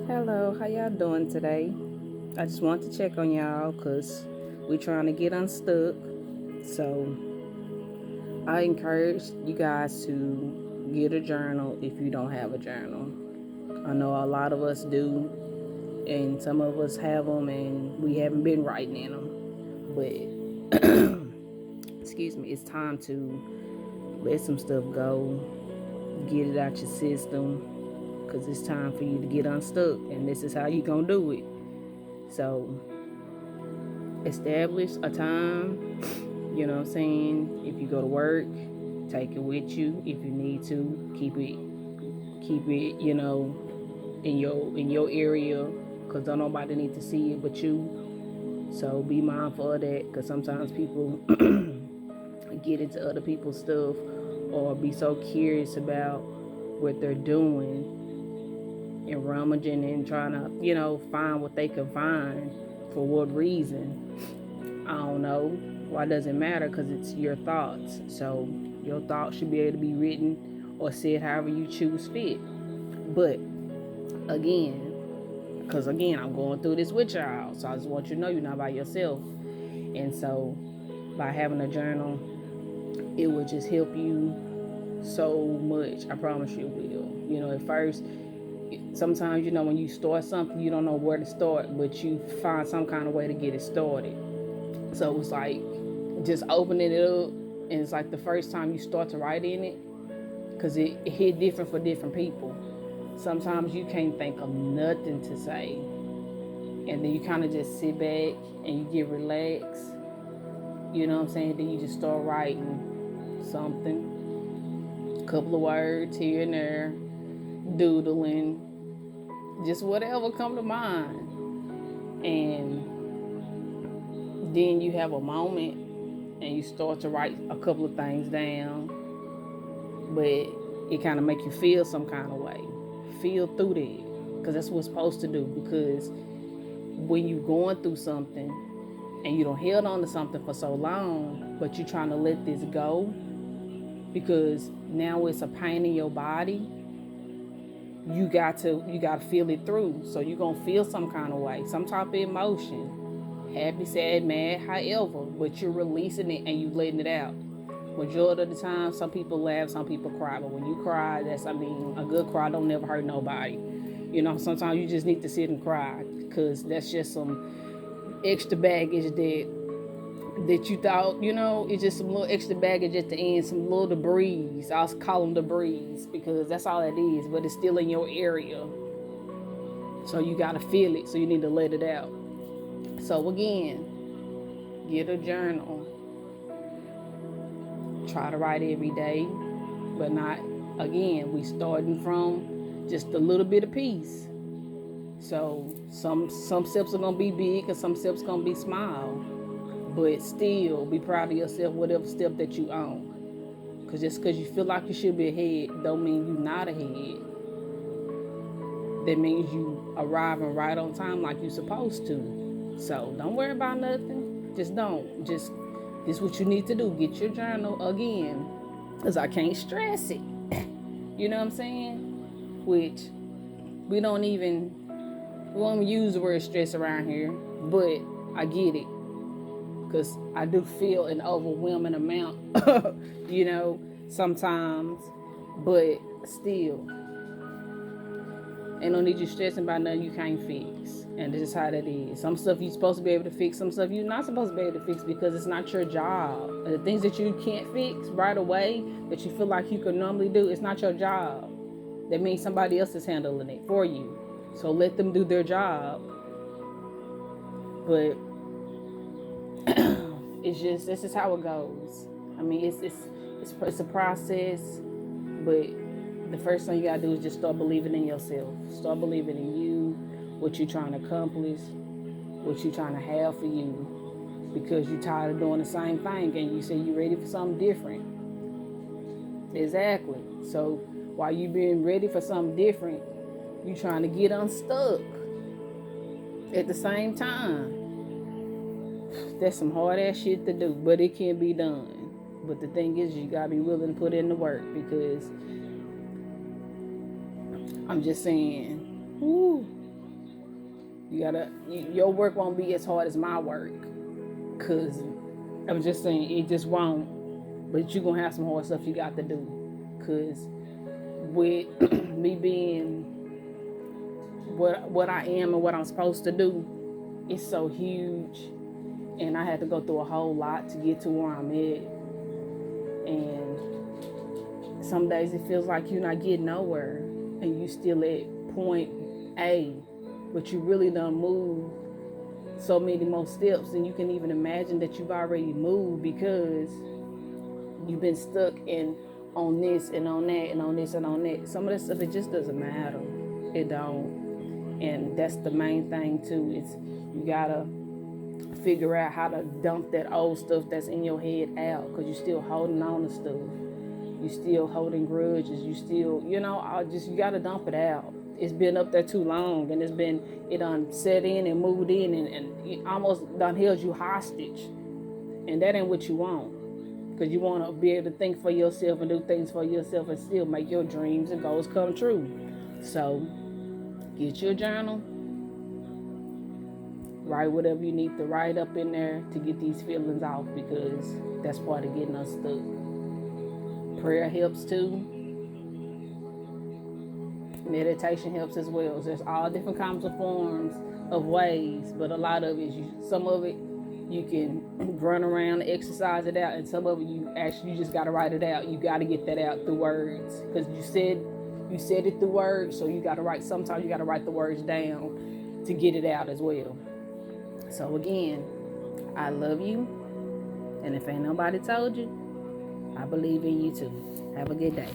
Hello, how y'all doing today? I just want to check on y'all because we're trying to get unstuck. So I encourage you guys to get a journal if you don't have a journal. I know a lot of us do, and some of us have them, and we haven't been writing in them. But excuse me, it's time to let some stuff go, get it out your system, because it's time for you to get unstuck, and this is how you gonna do it. So establish a time, you know what I'm saying? If you go to work, take it with you. If you need to, keep it, in your area, because don't nobody need to see it but you. So be mindful of that, because sometimes people get into other people's stuff or be so curious about what they're doing and rummaging and trying to, find what they can find. For what reason? I don't know. Why does it matter? Because it's your thoughts. So your thoughts should be able to be written or said however you choose fit. But again, I'm going through this with y'all. So I just want you to know you're not by yourself. And so by having a journal, it will just help you so much. I promise you it will. At first, sometimes, when you start something, you don't know where to start, but you find some kind of way to get it started. So it's like just opening it up, and it's like the first time you start to write in it, because it hit different for different people. Sometimes you can't think of nothing to say, and then you kind of just sit back and you get relaxed. You know what I'm saying? Then you just start writing something, a couple of words here and there, doodling, just whatever come to mind. And then you have a moment and you start to write a couple of things down, but it kind of make you feel some kind of way. Feel through that, because that's what's supposed to do. Because when you going through something and you don't held on to something for so long, but you're trying to let this go because now it's a pain in your body, you got to feel it through. So you're gonna feel some kind of way, some type of emotion, happy, sad, mad, however, but you're releasing it and you letting it out. Majority of the time, some people laugh, some people cry, but when you cry, a good cry don't never hurt nobody. Sometimes you just need to sit and cry, because that's just some extra baggage that you thought, it's just some little extra baggage at the end, some little debris. I'll call them debris because that's all it is, but it's still in your area. So you got to feel it, so you need to let it out. So again, get a journal. Try to write every day, but not, again, we starting from just a little bit of piece. So some steps are gonna be big and some steps gonna be small, but still be proud of yourself whatever step that you own. Cause just because you feel like you should be ahead don't mean you not ahead. That means you arriving right on time like you supposed to. So don't worry about nothing. Just don't. Just this is what you need to do. Get your journal again. Cause I can't stress it. You know what I'm saying? Which we won't use the word stress around here, but I get it. Because I do feel an overwhelming amount, sometimes, but still, ain't no need you stressing about nothing you can't fix. And this is how that is. Some stuff you're supposed to be able to fix, some stuff you're not supposed to be able to fix because it's not your job. And the things that you can't fix right away, that you feel like you could normally do, it's not your job. That means somebody else is handling it for you. So let them do their job. But it's just, this is how it goes. I mean, it's a process, but the first thing you gotta do is just start believing in yourself. Start believing in you, what you're trying to accomplish, what you're trying to have for you, because you're tired of doing the same thing and you say you're ready for something different. Exactly. So while you being ready for something different, you trying to get unstuck at the same time. That's some hard ass shit to do, but it can be done. But the thing is, you gotta be willing to put in the work, because I'm just saying, woo, Your work won't be as hard as my work. Cause I'm just saying, it just won't. But you're gonna have some hard stuff you got to do. Cause with me being what I am and what I'm supposed to do, it's so huge. And I had to go through a whole lot to get to where I'm at. And some days it feels like you're not getting nowhere and you still at point A, but you really done moved so many more steps than you can even imagine that you've already moved, because you've been stuck in on this and on that and on this and on that. Some of that stuff, it just doesn't matter. It don't. And that's the main thing too. It's you gotta figure out how to dump that old stuff that's in your head out, because you're still holding on to stuff. You're still holding grudges. You still, you gotta dump it out. It's been up there too long, and it done set in and moved in, and it almost done held you hostage. And that ain't what you want, because you want to be able to think for yourself and do things for yourself and still make your dreams and goals come true. So get your journal, write whatever you need to write up in there to get these feelings off, because that's part of getting us stuck. Prayer helps too. Meditation helps as well. There's all different kinds of forms of ways, but a lot of it, some of it you can run around and exercise it out, and some of it you just got to write it out. You got to get that out through words, because you said it through words, so you got to write. Sometimes you got to write the words down to get it out as well. So again, I love you, and if ain't nobody told you, I believe in you too. Have a good day.